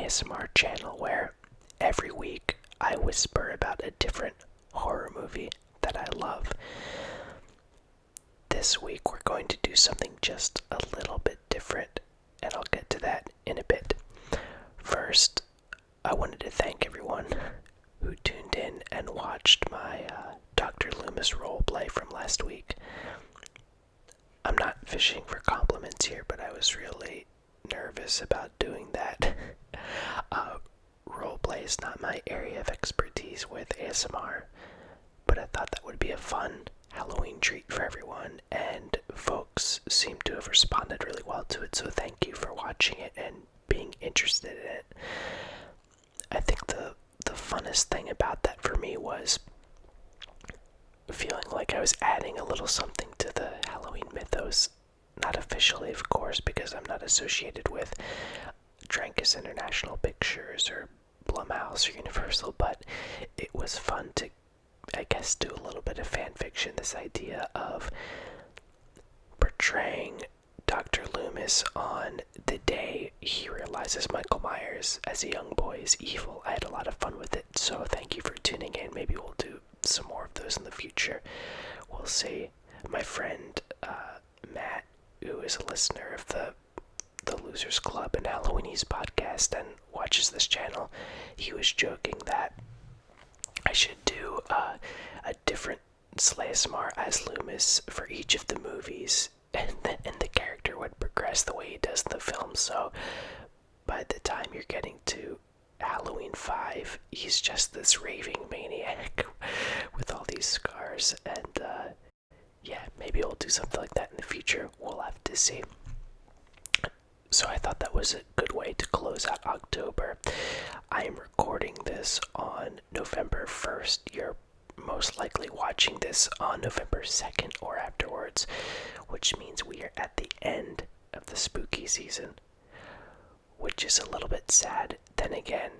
SLAYsmr channel where every week I whisper about a different horror movie that I love. This week we're going to do something just a little bit different, and I'll get to that in a bit. First, I wanted to thank everyone who tuned in and watched my Dr. Loomis roleplay from last week. I'm not fishing for compliments here, but I was really nervous about doing that. Roleplay is not my area of expertise with ASMR, but I thought that would be a fun Halloween treat for everyone, and folks seem to have responded really well to it, so thank you for watching it and being interested in it. I think the funnest thing about that for me was feeling like I was adding a little something to the Halloween mythos. Not officially, of course, because I'm not associated with Trancas International Pictures or Blumhouse or Universal, but it was fun to, I guess, do a little bit of fan fiction. This idea of portraying Dr. Loomis on the day he realizes Michael Myers as a young boy is evil. I had a lot of fun with it, so thank you for tuning in. Maybe we'll do some more of those in the future. We'll see. My friend Matt, who is a listener of the Losers Club and Halloweenies podcast and watches this channel, he was joking that I should do a different SLAYsmr as Loomis for each of the movies, and the character would progress the way he does in the film. So by the time you're getting to Halloween 5, he's just this raving maniac with all these scars, and yeah, maybe we'll do something like that in the future. We'll have to see. So I thought that was a good way to close out October. I am recording this on November 1st. You're most likely watching this on November 2nd or afterwards, which means we are at the end of the spooky season, which is a little bit sad. Then again,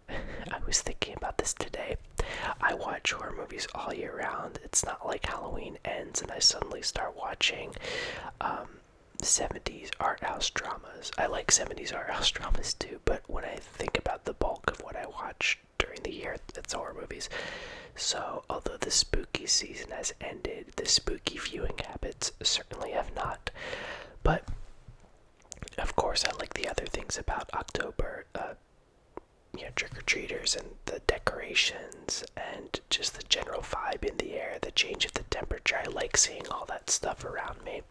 I was thinking about this today. I watch horror movies all year round. It's not like Halloween ends and I suddenly start watching 70s art house dramas. I like 70s art house dramas too, but when I think about the bulk of what I watch during the year, it's horror movies. So, although the spooky season has ended, the spooky viewing habits certainly have not. But, of course, I like the other things about October, trick-or-treaters and the decorations and just the general vibe in the air, the change of the temperature. I like seeing all that stuff around me.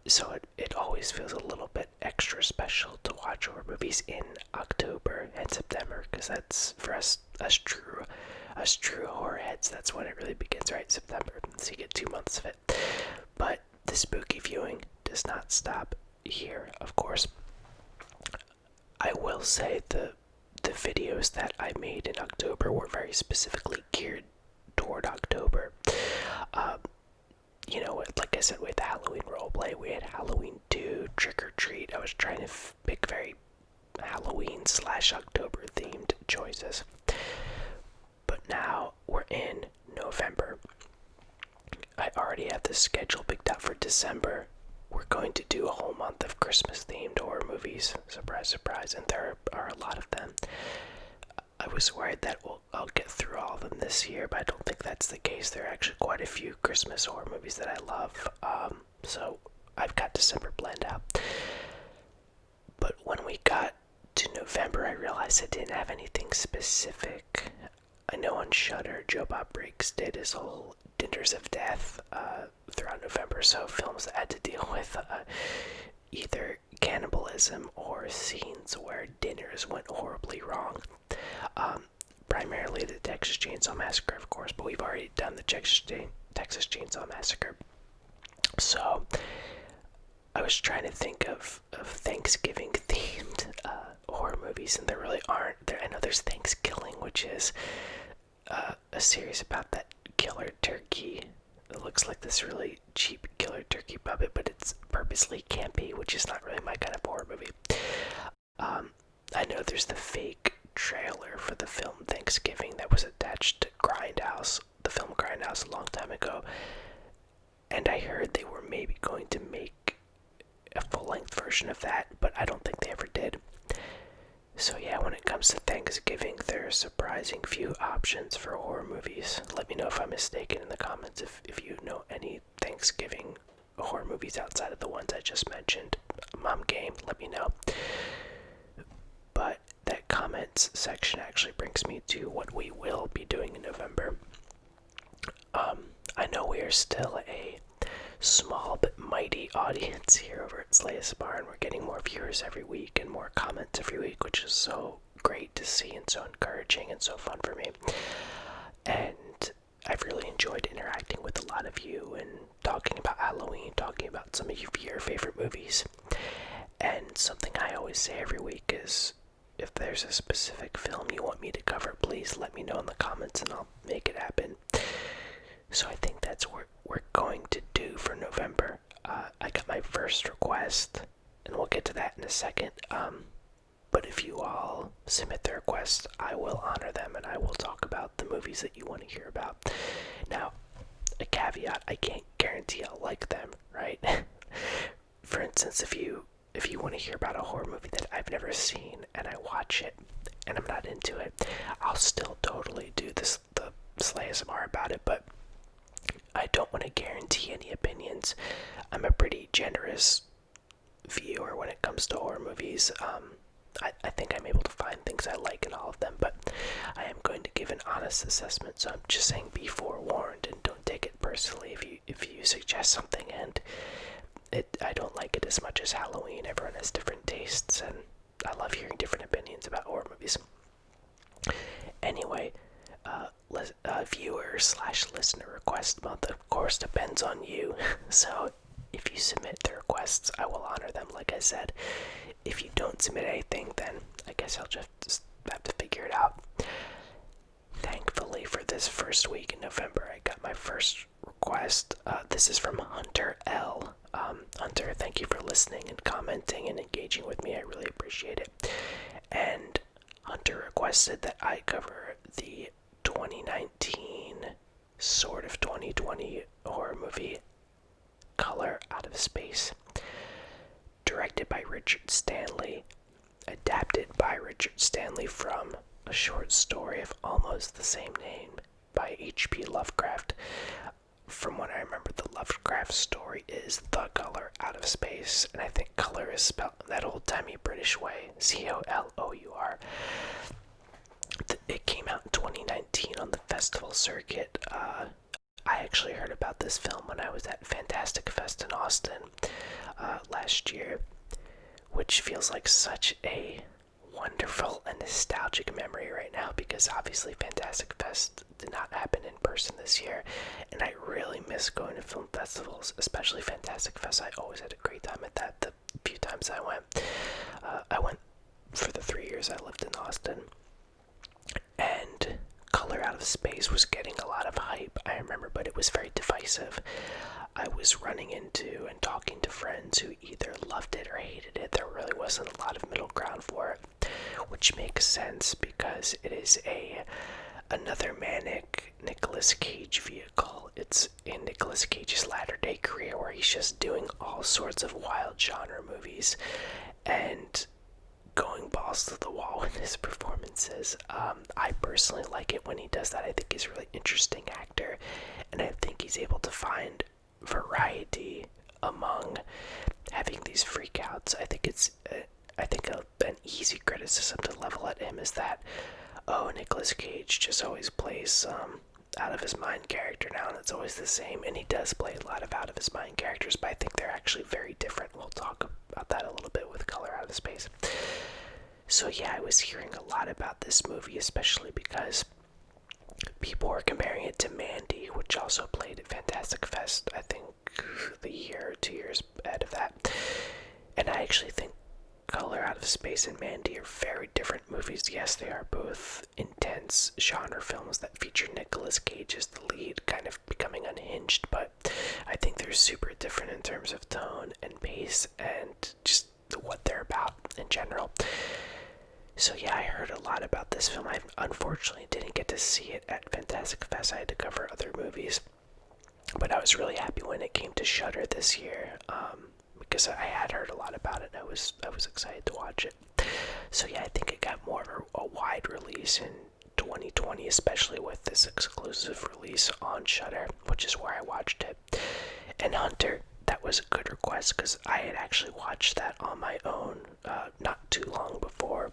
So it always feels a little bit extra special to watch horror movies in October and September, because that's, for us true horror heads, that's when it really begins, right? September, so you get 2 months of it. But the spooky viewing does not stop here, of course. I will say the videos that I made in October were very specifically geared toward October. Like I said, with the Halloween roleplay, we had Halloween 2, Trick or Treat. I was trying to pick very Halloween/October themed choices. But now we're in November. I already have the schedule picked out for December. We're going to do a whole month of Christmas themed horror movies. Surprise, surprise, and there are a lot of them. I was worried that I'll get through all of them this year, but I don't think that's the case. There are actually quite a few Christmas horror movies that I love, so I've got December planned out. But when we got to November, I realized I didn't have anything specific. I know on Shudder, Joe Bob Briggs did his whole Dinners of Death throughout November, so films that had to deal with either cannibalism or scenes where dinners went horribly wrong. Primarily the Texas Chainsaw Massacre, of course, but we've already done the Texas Chainsaw Massacre. So I was trying to think of Thanksgiving themed horror movies, and there really aren't. I know there's Thanksgiving, which is a series about that killer turkey. It looks like this really cheap killer turkey puppet, but it's purposely campy, which is not really my kind of horror movie. I know there's the fake trailer for the film Thanksgiving that was attached to the film Grindhouse a long time ago, and I heard they were maybe going to make a full-length version of that, but I don't think they ever did. So yeah, when it comes to Thanksgiving, there are surprising few options for horror movies. Let me know if I'm mistaken in the comments if you know any Thanksgiving horror movies outside of the ones I just mentioned. I'm game, let me know. But that comments section actually brings me to what we will be doing in November. I know we are still a small but mighty audience here over at SLAYsmr, and we're getting more viewers every week and more comments every week, which is so great to see and so encouraging and so fun for me. And I've really enjoyed interacting with a lot of you and talking about Halloween, talking about some of your favorite movies. And something I always say every week is, if there's a specific film you want me to cover, please let me know in the comments and I'll make it happen. So I think that's what we're going to do for November. I got my first request, and we'll get to that in a second. But if you all submit the request, I will honor them and I will talk about the movies that you want to hear about. Now, a caveat, I can't guarantee I'll like them, right? For instance, if you want to hear about a horror movie that I've never seen and I watch it and I'm not into it, I'll still totally do the SLAYsmr about it, but I don't want to guarantee any opinions. I'm a pretty generous viewer when it comes to horror movies. I think I'm able to find things I like in all of them, but I am going to give an honest assessment, so I'm just saying be forewarned and don't take it personally if you suggest something and I don't like it as much as Halloween. Everyone has different tastes, and I love hearing different opinions about horror movies. Anyway, viewer/listener request month, of course, depends on you. So if you submit the requests, I will honor them, like I said. If you don't submit anything, then I guess I'll just have to figure it out. Thankfully, for this first week in November, I got my first request. This is from Hunter L. Hunter, thank you for listening and commenting and engaging with me. I really appreciate it. And Hunter requested that I cover the 2019, sort of 2020 horror movie, Color Out of Space. Directed by Richard Stanley, adapted by Richard Stanley from a short story of almost the same name by H.P. Lovecraft. From what I remember, the Lovecraft story is The Color Out of Space, and I think color is spelled that old-timey British way, C-O-L-O-U-R. It came out in 2019 on the festival circuit. I actually heard about this film when I was at Fantastic Fest in Austin last year, which feels like such a wonderful and nostalgic memory right now, because obviously Fantastic Fest did not happen in person this year, and I really miss going to film festivals, especially Fantastic Fest. I always had a great time at that the few times I went. I went for the 3 years I lived in Austin, and Color Out of Space was getting a lot of hype, I remember, but it was very divisive. I was running into and talking to friends who either loved it or hated it. There really wasn't a lot of middle ground for it, which makes sense because it is another manic Nicolas Cage vehicle. It's in Nicolas Cage's latter-day career where he's just doing all sorts of wild genre movies and going balls to the wall with his performances. I personally like it when he does that. I think he's a really interesting actor, and I think he's able to find variety among having these freakouts. I think an easy criticism to level at him is that, Nicolas Cage just always plays out of his mind character now, and it's always the same, and he does play a lot of out of his mind characters, but I think they're actually very different. We'll talk about that a little bit with Color Out of Space. So yeah, I was hearing a lot about this movie, especially because people were comparing it to Mandy, which also played at Fantastic Fest, I think the year or 2 years ahead of that. And I actually think Color Out of Space and Mandy are very different movies. Yes, they are both intense genre films that feature Nicolas Cage as the lead, kind of becoming unhinged, but I think they're super different in terms of tone and pace and just what they're about in general. So yeah, I heard a lot about this film. I unfortunately didn't get to see it at Fantastic Fest. I had to cover other movies, but I was really happy when it came to Shudder this year, because I had heard a lot about it. I was excited to watch it. So yeah, I think it got more of a wide release in 2020, especially with this exclusive release on Shudder, which is where I watched it. And Hunter, that was a good request because I had actually watched that on my own not too long before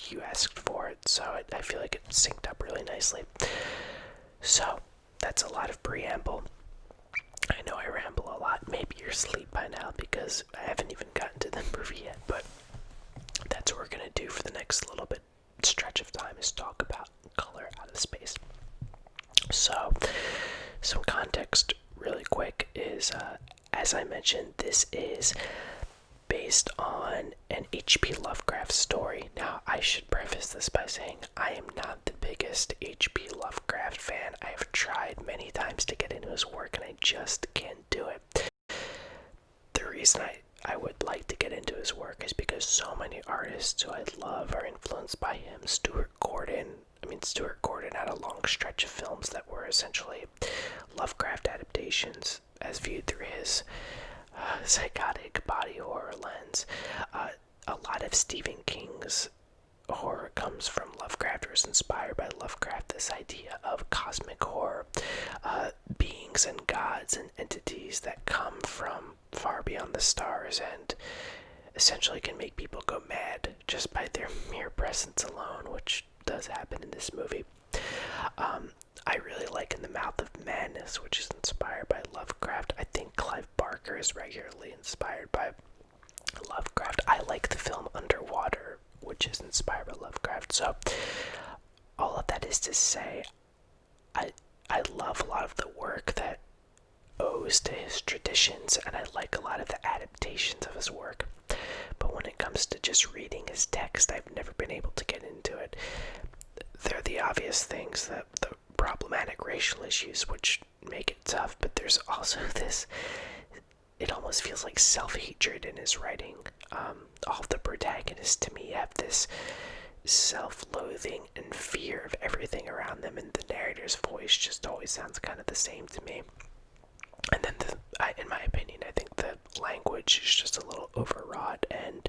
you asked for it, so I feel like it synced up really nicely. So that's a lot of preamble. I know I ramble a lot. Maybe you're asleep by now because I haven't even gotten to the movie yet, but that's what we're gonna do for the next little bit stretch of time, is talk about Color Out of Space. So, some context really quick is, as I mentioned, this is based on an H.P. Lovecraft story. Now, I should preface this by saying I am not the biggest H.P. Lovecraft fan. I have tried many times to get into his work and I just can't do it. The reason I would like to get into his work is because so many artists who I love are influenced by him. Stuart Gordon had a long stretch of films that were essentially Lovecraft adaptations as viewed through his psychotic body horror lens. A lot of Stephen King's horror comes from Lovecraft, or is inspired by Lovecraft. This idea of cosmic horror, beings and gods and entities that come from far beyond the stars and essentially can make people go mad just by their mere presence alone, which does happen in this movie. I really like In the Mouth of Madness, which is inspired by Lovecraft. I think Clive Barker is regularly inspired by Lovecraft. I like the film Underwater, which is inspired by Lovecraft. So all of that is to say, I love a lot of the work that owes to his traditions, and I like a lot of the adaptations of his work. But when it comes to just reading his text, I've never been able to get into it. There are the obvious things, the problematic racial issues, which make it tough, but there's also this, it almost feels like self-hatred in his writing. All the protagonists, to me, have this self-loathing and fear of everything around them, and the narrator's voice just always sounds kind of the same to me. And then, in my opinion, I think the language is just a little overwrought and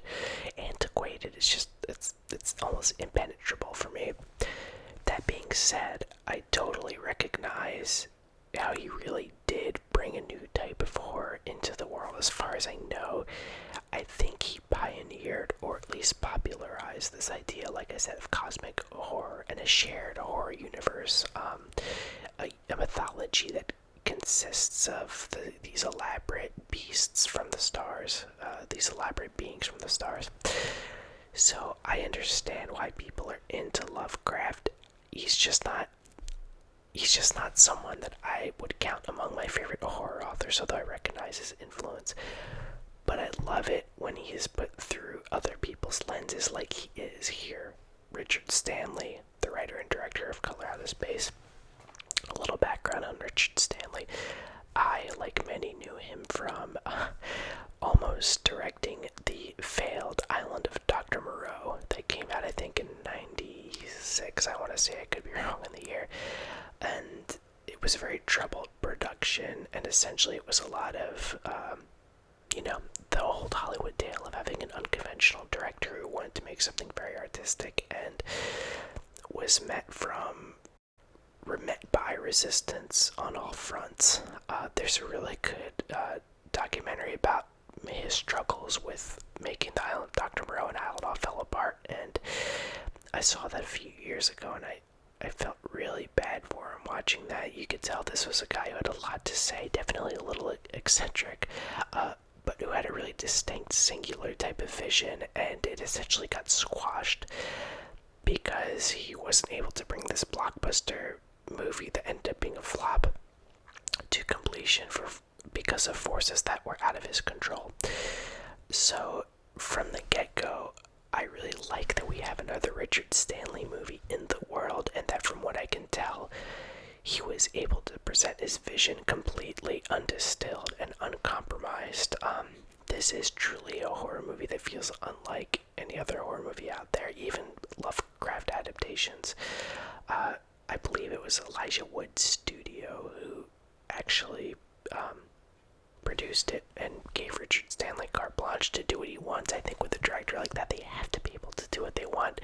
antiquated. It's almost impenetrable for me. That being said, I totally recognize how he really did bring a new type of horror into the world. As far as I know, I think he pioneered, or at least popularized, this idea, like I said, of cosmic horror and a shared horror universe, a mythology that consists of these elaborate beasts from the stars, these elaborate beings from the stars. So I understand why people are into Lovecraft. He's just not someone that I would count among my favorite horror authors, although I recognize his influence. But I love it when he is put through other people's lenses like he is here. Richard Stanley, the writer and director of Color Out of Space. A little background on Richard Stanley. I, like many, knew him from almost directing the failed Island of Dr. Moreau that came out, I think, in 96, I want to say. I could be wrong in the year. And it was a very troubled production, and essentially it was a lot of, the old Hollywood tale of having an unconventional director who wanted to make something very artistic and was met by resistance on all fronts. There's a really good documentary about his struggles with making the Island, Dr. Moreau and Island all fell apart, and I saw that a few years ago, and I felt really bad for him watching that. You could tell this was a guy who had a lot to say, definitely a little eccentric, but who had a really distinct, singular type of vision, and it essentially got squashed because he wasn't able to bring this blockbuster movie that ended up being a flop to completion because of forces that were out of his control. So from the get-go, I really like that we have another Richard Stanley movie in the world, and that from what I can tell, he was able to present his vision completely undistilled and uncompromised. This is truly a horror movie that feels unlike any other horror movie out there, even Lovecraft adaptations. I believe it was Elijah Wood's studio who actually produced it and gave Richard Stanley carte blanche to do what he wants. I think with a director like that, they have to be able to do what they want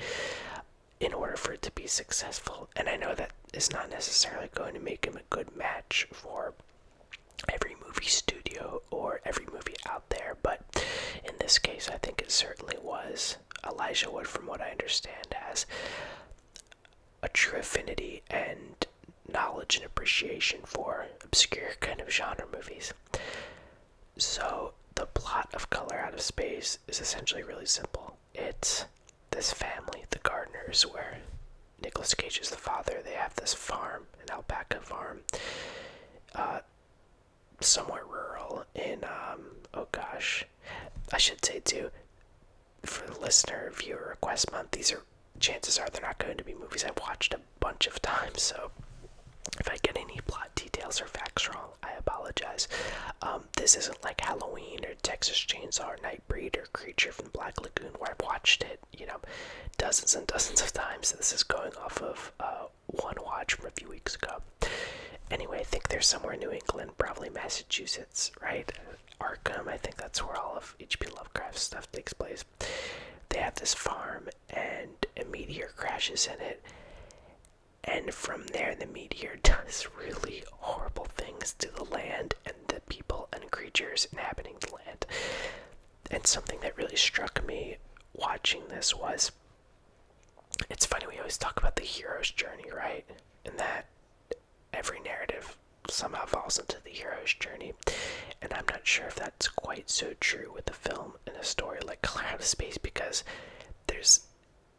in order for it to be successful. And I know that is not necessarily going to make him a good match for every movie studio or every movie out there, but in this case I think it certainly was. Elijah Wood, from what I understand, has a true affinity and knowledge and appreciation for obscure kind of genre movies. So the plot of Color Out of Space is essentially really simple. It's this family, the Gardners, where Nicolas Cage is the father. They have this farm, an alpaca farm, somewhat rural in, oh gosh, I should say too, for the listener viewer request month, these are, chances are they're not going to be movies I've watched a bunch of times, so if I get any plot details or facts wrong, I apologize. This isn't like Halloween or Texas Chainsaw or Nightbreed or Creature from the Black Lagoon, where I've watched it, dozens and dozens of times. This is going off of one watch from a few weeks ago. Anyway, I think they're somewhere in New England, probably Massachusetts, right? Arkham, I think that's where all of H.P. Lovecraft's stuff takes place. They have this farm, and a meteor crashes in it. And from there, the meteor does really horrible things to the land and the people and creatures inhabiting the land. And something that really struck me watching this was, it's funny, we always talk about the hero's journey, right? And that every narrative somehow falls into the hero's journey. And I'm not sure if that's quite so true with a film and a story like Color Out of Space, because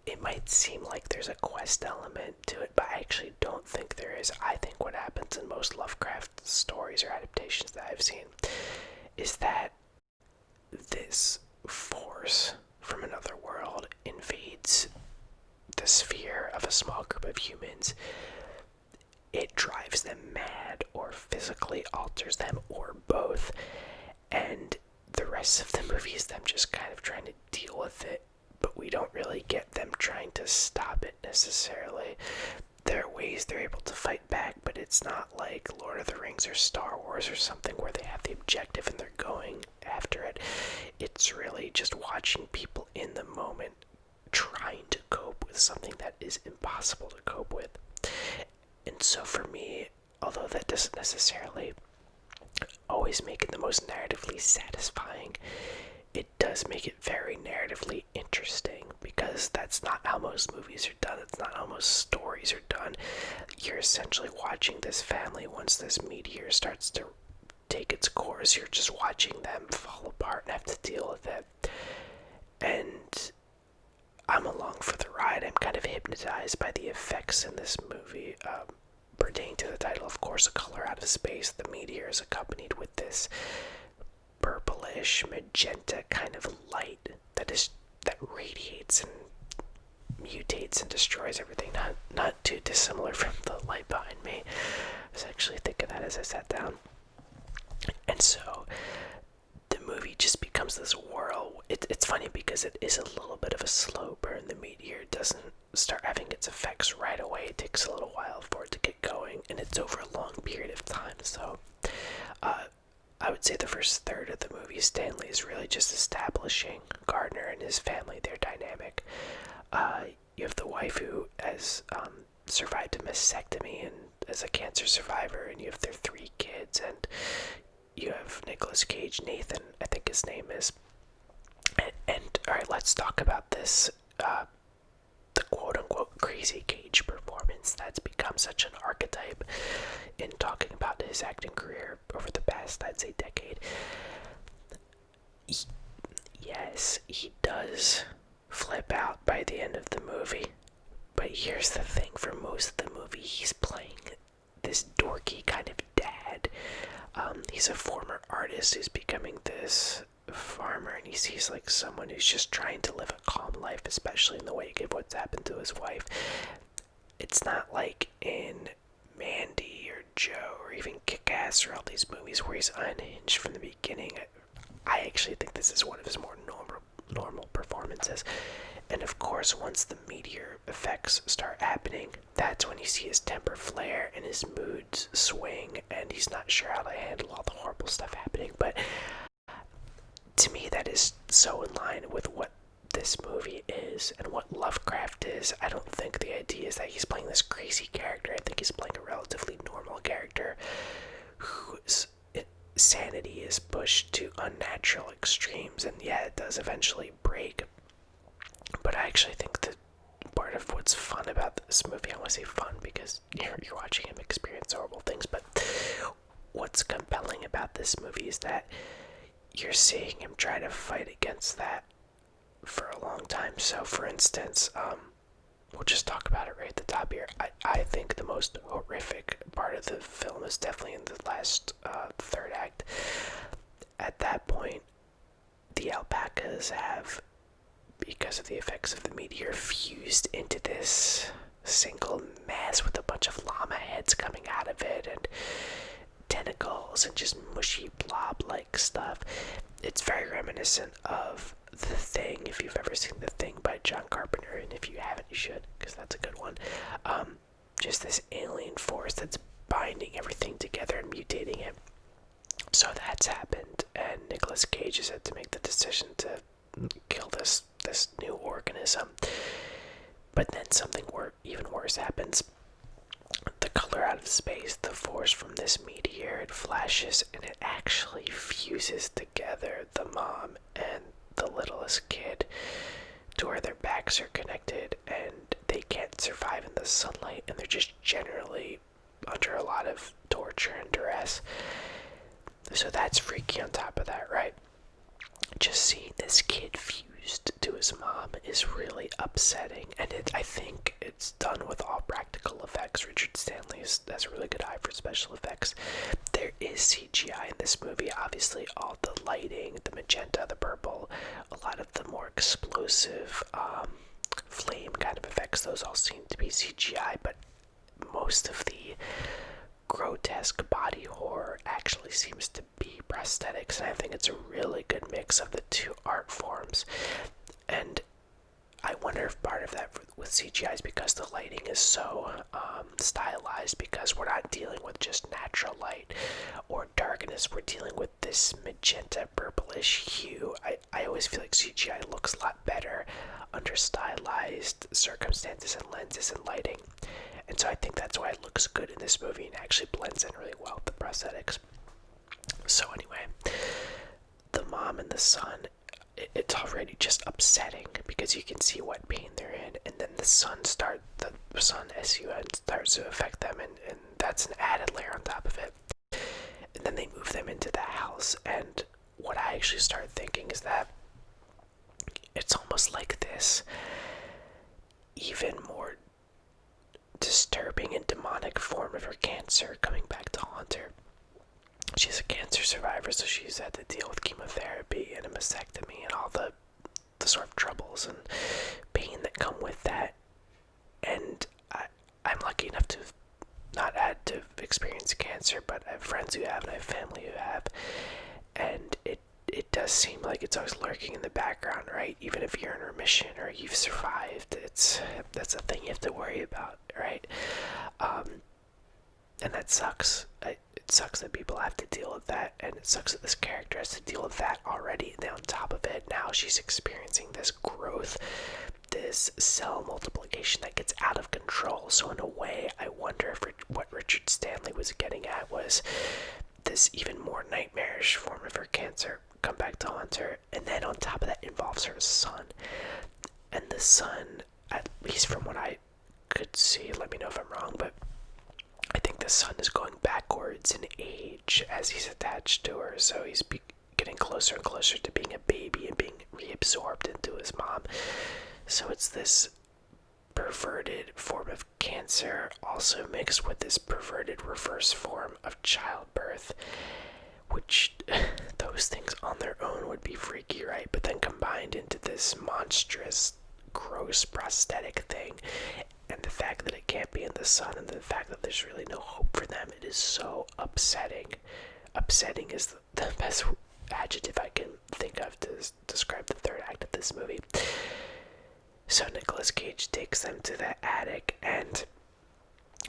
it might seem like there's a quest element to it, but I actually don't think there is. I think what happens in most Lovecraft stories or adaptations that I've seen is that this force from another world invades the sphere of a small group of humans. It drives them mad or physically alters them or both, and the rest of the movie is them just kind of trying to deal with it, but we don't really get them trying to stop it necessarily. There are ways they're able to fight back, but it's not like Lord of the Rings or Star Wars or something where they have the objective and they're going after it. It's really just watching people in the moment trying to cope with something that is impossible to cope with. And so for me, although that doesn't necessarily always make it the most narratively satisfying, it does make it very narratively interesting, because that's not how most movies are done. It's not how most stories are done. You're essentially watching this family, once this meteor starts to take its course, you're just watching them fall apart and have to deal with it. And I'm along for the ride. I'm kind of hypnotized by the effects in this movie. Pertaining to the title, of course, A Color Out of Space, the meteor is accompanied with this purplish, magenta kind of light that radiates and mutates and destroys everything. Not too dissimilar from the light behind me. I was actually thinking that as I sat down. And so the movie just becomes this whirl. It's funny because it is a little bit of a slow burn. The meteor doesn't start having its effects right away. It takes a little while for it to get going, and it's over a long period of time. So I would say the first third of the movie, Stanley is really just establishing Gardner and his family, their dynamic. You have the wife who has survived a mastectomy and is a cancer survivor, and you have their 3 kids, and you have Nicolas Cage, Nathan, I think his name is. And all right, let's talk about this, the quote-unquote crazy Cage performance that's become such an archetype in talking about his acting career over the past, I'd say, decade. Yes, he does flip out by the end of the movie, but here's the thing, for most of the movie, he's playing this dorky kind of dad. He's a former artist who's becoming this farmer, and he sees like someone who's just trying to live a calm life, especially in the wake of what's happened to his wife. It's not like in Mandy or Joe or even Kick-Ass or all these movies where he's unhinged from the beginning. I actually think this is one of his more normal performances. And of course, once the meteor effects start happening, that's when you see his temper flare and his moods swing, and he's not sure how to handle all the horrible stuff happening. But to me, that is so in line with what this this movie is and what Lovecraft is, I don't think the idea is that he's playing this crazy character. I think he's playing a relatively normal character whose sanity is pushed to unnatural extremes, and yeah, it does eventually break. But I actually think that part of what's fun about this movie, I want to say fun because you're watching him experience horrible things, but what's compelling about this movie is that you're seeing him try to fight against that for a long time. So for instance, we'll just talk about it right at the top here. I think the most horrific part of the film is definitely in the last third act. At that point, the alpacas have, because of the effects of the meteor, fused into this single mass with a bunch of llama heads coming out of it and tentacles and just mushy blob-like stuff. It's very reminiscent of The Thing, if you've ever seen The Thing by John Carpenter, and if you haven't, you should, because that's a good one. Just this alien force that's binding everything together and mutating it. So that's happened, and Nicolas Cage has had to make the decision to kill this new organism. But then something even worse happens. The color out of space, the force from this meteor, it flashes and it actually fuses together the mom and the littlest kid to where their backs are connected and they can't survive in the sunlight, and they're just generally under a lot of torture and duress. So that's freaky on top of that, right? Just seeing this kid fused to his mom is really upsetting, and I think it's done with all practical effects. Richard Stanley has a really good eye for special effects. There is CGI in this movie, obviously all the lighting, the magenta, the purple, a lot of the more explosive flame kind of effects, those all seem to be CGI, but most of the grotesque body horror actually seems to be prosthetics, and I think it's a really good mix of the two art forms. And I wonder if part of that with CGI is because the lighting is so stylized, because we're not dealing with just natural light or darkness, we're dealing with this magenta purplish hue. I always feel like CGI looks a lot better under stylized circumstances and lenses and lighting. And so I think that's why it looks good in this movie and actually blends in really well with the prosthetics. So anyway, the mom and the son, it's already just upsetting because you can see what pain they're in, and then the sun S-U-N, starts to affect them, and that's an added layer on top of it. And then they move them into the house, and what I actually started thinking is that it's almost like this even more disturbing and demonic form of her cancer coming back to haunt her. She's a cancer survivor, so she's had to deal with chemotherapy and a mastectomy and all the sort of troubles and pain that come with that. And I'm lucky enough to have not had to experience cancer, but I have friends who have, and I have family who have. And it does seem like it's always lurking in the background, right? Even if you're in remission or you've survived, that's a thing you have to worry about, right? And that sucks. It sucks that people have to deal with that, and it sucks that this character has to deal with that already. And then on top of it, now she's experiencing this growth, this cell multiplication that gets out of control. So in a way, I wonder if what Richard Stanley was getting at was this even more nightmarish form of her cancer come back to haunt her, and then on top of that involves her son. And the son, at least from what I could see, let me know if I'm wrong, but I think the son is going backwards in age as he's attached to her, so he's getting closer and closer to being a baby and being reabsorbed into his mom. So it's this perverted form of cancer also mixed with this perverted reverse form of childbirth, which those things on their own would be freaky, right? But then combined into this monstrous, gross prosthetic thing, and the fact that it can't be in the sun, and the fact that there's really no hope for them, it is so upsetting. Upsetting is the best adjective I can think of to describe the third act of this movie. So Nicolas Cage takes them to the attic, and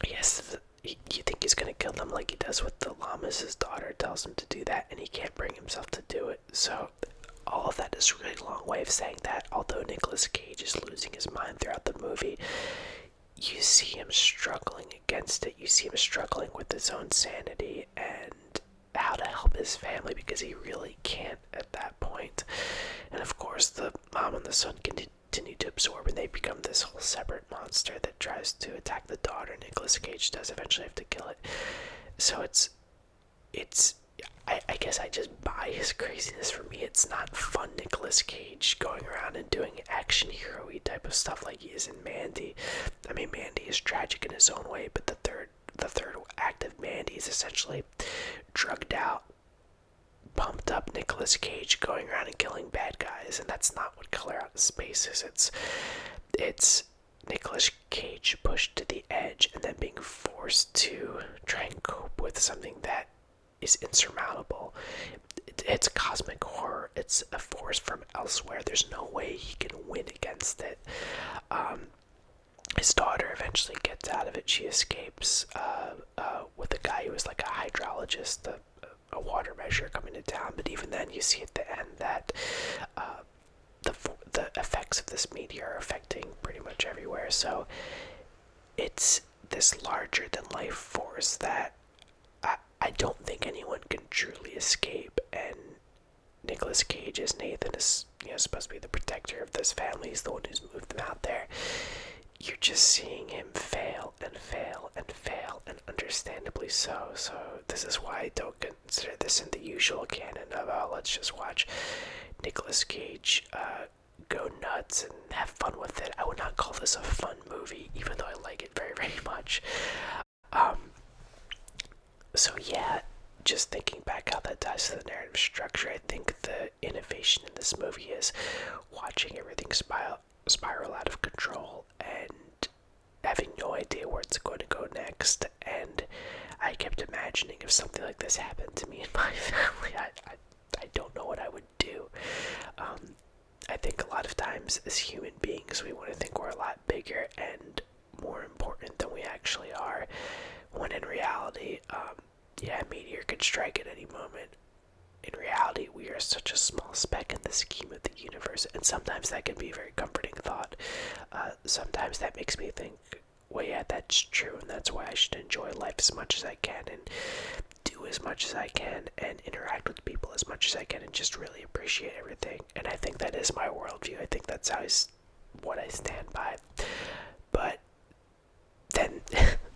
yes, you think he's gonna kill them like he does with the llamas. His daughter tells him to do that, and he can't bring himself to do it. So all of that is a really long way of saying that although Nicolas Cage is losing his mind throughout the movie, you see him struggling against it. You see him struggling with his own sanity and how to help his family, because he really can't at that point. And of course, the mom and the son continue to absorb, and they become this whole separate monster that tries to attack the daughter. Nicolas Cage does eventually have to kill it. So I guess I just buy his craziness. For me, it's not fun Nicolas Cage going around and doing action hero-y type of stuff like he is in Mandy. I mean, Mandy is tragic in his own way, but the third act of Mandy is essentially drugged out, pumped up Nicolas Cage going around and killing bad guys, and that's not what Color Out of Space is. It's Nicolas Cage pushed to the edge and then being forced to try and cope with something that is insurmountable. It's cosmic horror. It's a force from elsewhere. There's no way he can win against it. His daughter eventually gets out of it. She escapes with a guy who was like a hydrologist, a water measure coming to town. But even then, you see at the end that the effects of this meteor are affecting pretty much everywhere. So it's this larger than life force that I don't think anyone can truly escape. And Nicolas Cage as Nathan is, supposed to be the protector of this family. He's the one who's moved them out there. You're just seeing him fail and fail and fail, and understandably so. So this is why I don't consider this in the usual canon of, let's just watch Nicolas Cage go nuts and have fun with it. I would not call this a fun movie, even though I like it very, very much. So yeah, just thinking back how that ties to the narrative structure, I think the innovation in this movie is watching everything spiral out of control and having no idea where it's going to go next. And I kept imagining if something like this happened to me and my family, I don't know what I would do. I think a lot of times as human beings, we want to think we're a lot bigger and more important than we actually are, when in reality, a meteor could strike at any moment. In reality, we are such a small speck in the scheme of the universe, and sometimes that can be a very comforting thought. Sometimes that makes me think, well, yeah, that's true, and that's why I should enjoy life as much as I can, and do as much as I can, and interact with people as much as I can, and just really appreciate everything. And I think that is my worldview. I think that's what I stand by. But then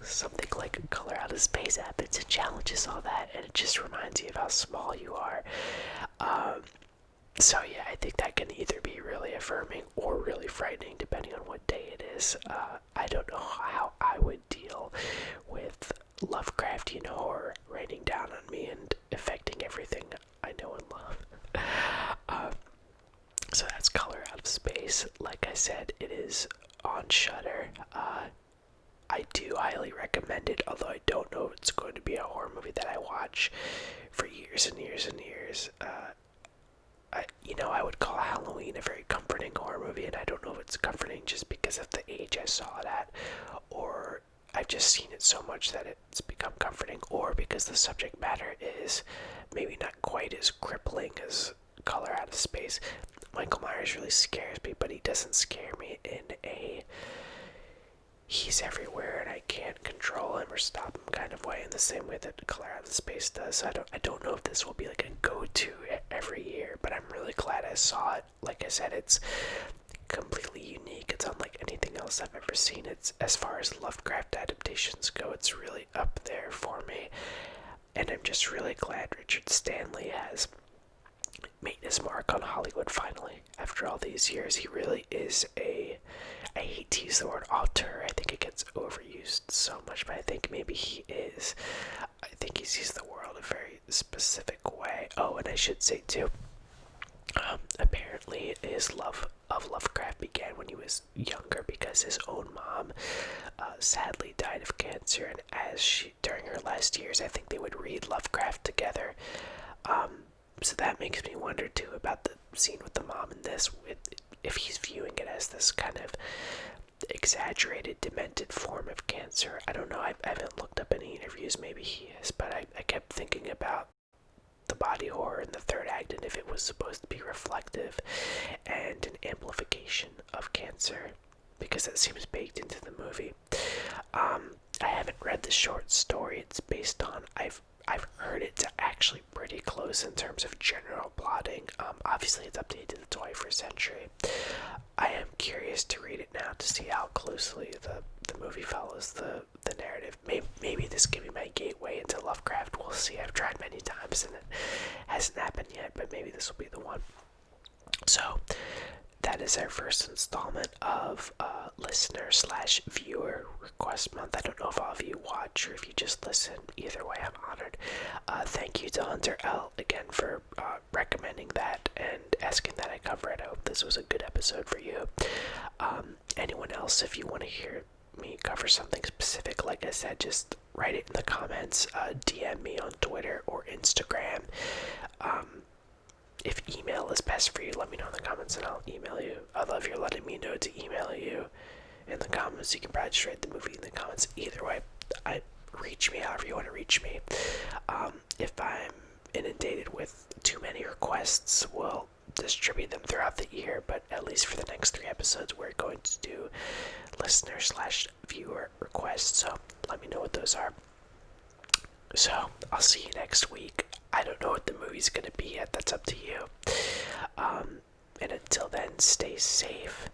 something like Color Out of Space happens and challenges all that, and it just reminds you of how small you are. So yeah, I think that can either be really affirming or really frightening depending on what day it is. I don't know how I would deal with Lovecraftian horror raining down on me and affecting everything I know and love. So that's Color Out of Space. Like I said, it is on Shudder. I do highly recommend it, although I don't know if it's going to be a horror movie that I watch for years and years and years. I would call Halloween a very comforting horror movie, and I don't know if it's comforting just because of the age I saw it at, or I've just seen it so much that it's become comforting, or because the subject matter is maybe not quite as crippling as Color Out of Space. Michael Myers really scares me, but he doesn't scare me in a he's everywhere and I can't control him or stop him kind of way, in the same way that Color Out of Space does. I don't know if this will be like a go-to every year, but I'm really glad I saw it. Like I said, it's completely unique. It's unlike anything else I've ever seen. It's, as far as Lovecraft adaptations go, it's really up there for me. And I'm just really glad Richard Stanley has made his mark on Hollywood finally. After all these years, he really is I hate to use the word auteur. I think it gets overused so much, but I think maybe he is. I think he sees the world a very specific way. Oh, and I should say too, apparently his love of Lovecraft began when he was younger, because his own mom sadly died of cancer, and during her last years, I think they would read Lovecraft together. So that makes me wonder too about the scene with the mom in this, if he's viewing it as this kind of exaggerated, demented form of cancer. I don't know, I haven't looked up any interviews, maybe he is, but I kept thinking about the body horror in the third act, and if it was supposed to be reflective and an amplification of cancer, because that seems baked into the movie. I haven't read the short story it's based on. I've heard it's actually pretty close in terms of general plotting. Obviously it's updated to the 21st century. I am curious to read it now to see how closely the movie follows the narrative. Maybe this could be my gateway into Lovecraft. We'll see. I've tried many times and it hasn't happened yet, but maybe this will be the one. So that is our first installment of listener/viewer request month. I don't know if all of you watch or if you just listen. Either way, I'm honored. Thank you to Hunter L again for recommending that and asking that I cover it. I hope this was a good episode for you. Anyone else, if you want to hear me cover something specific, like I said, just write it in the comments. DM me on Twitter or Instagram. If email is best for you, let me know in the comments and I'll email you. I love you letting me know to email you in the comments. You can probably just write the movie in the comments. Either way, reach me however you want to reach me. If I'm inundated with too many requests, we'll distribute them throughout the year, but at least for the next 3 episodes, we're going to do listener/viewer requests, so let me know what those are. So, I'll see you next week. I don't know what the movie's gonna be yet, that's up to you. And until then, stay safe,